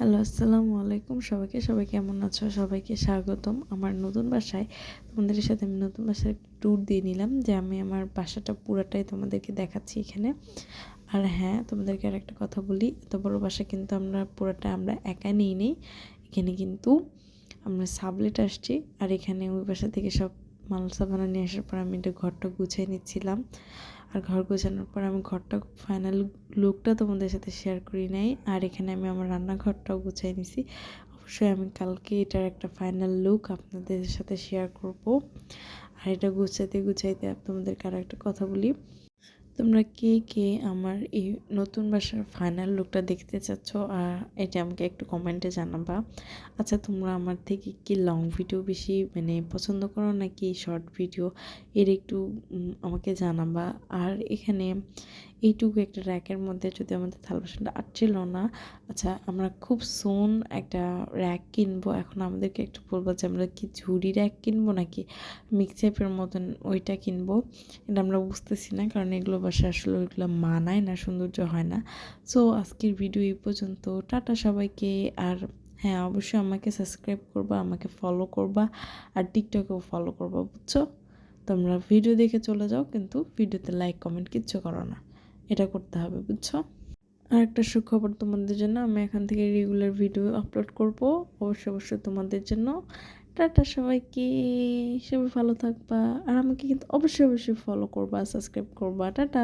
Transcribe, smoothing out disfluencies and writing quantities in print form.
Hello, আসসালামু আলাইকুম সবাইকে। সবাই কেমন আছো? সবাইকে স্বাগতম আমার নতুন বাসায়। তোমাদের সাথে আমি নতুন বাসায় ট্যুর দিয়ে নিলাম যে আমি আমার বাসাটা পুরাটাই তোমাদেরকে দেখাচ্ছি এখানে। আর হ্যাঁ, তোমাদেরকে আরেকটা কথা বলি, এত বড় বাসা কিন্তু আমরা একা নিই। এখানে কিন্তু আমরা সাবলেট আসছি। আর এখানে ওই বাসা থেকে সব মাল সামানা নিয়ে আসার পর আমি এটা ঘরটা গুছিয়ে নিচ্ছিলাম। আর ঘর গোছানোর পর আমি ঘরটা ফাইনাল লুকটা তোমাদের সাথে শেয়ার করি নাই। আর এখানে আমি আমার রান্নাঘরটাও গুছিয়ে নিছি। অবশ্যই আমি কালকে এটার একটা ফাইনাল লুক আপনাদের সাথে শেয়ার করব। আর এটা গুছাইতে তোমাদেরকে আর একটা কথা বলি, তোমরা কে কে আমার এই নতুন বাসার ফাইনাল লুকটা দেখতে চাচ্ছ, আর এটা আমাকে একটু কমেন্টে জানাবা। আচ্ছা, তোমরা আমার থেকে কি লং ভিডিও বেশি পছন্দ করো নাকি শর্ট ভিডিও, এর একটু আমাকে জানাবা। আর এখানে এইটুকু একটা র্যাকের মধ্যে যদি আমাদের থাল বাসনটা আটছিল না। আচ্ছা, আমরা খুব সুন একটা র্যাক কিনবো। এখন আমাদেরকে একটু বলবো যে আমরা কি ঝুড়ি র্যাক কিনবো নাকি মিক্সআপের মতন ওইটা কিনবো। এটা আমরা বুঝতেছি না, কারণ এগুলো বাসায় আসলে ওইগুলো মানায় না, সৌন্দর্য হয় না। সো আজকের ভিডিও এই পর্যন্ত। টাটা সবাইকে। আর হ্যাঁ, অবশ্যই আমাকে সাবস্ক্রাইব করবা, আমাকে ফলো করবা, আর টিকটকেও ফলো করবা, বুঝছো? তোমরা ভিডিও দেখে চলে যাও, কিন্তু ভিডিওতে লাইক কমেন্ট কিচ্ছু করো না, এটা করতে হবে, বুঝছো? আর একটা সুখবর তোমাদের জন্য, আমি এখান থেকে রেগুলার ভিডিও আপলোড করব, অবশ্যই তোমাদের জন্য। টাটা সবাইকে। সবাই ভালো থাকবা। আর আমাকে কিন্তু অবশ্যই ফলো করবা, সাবস্ক্রাইব করবা। টাটা।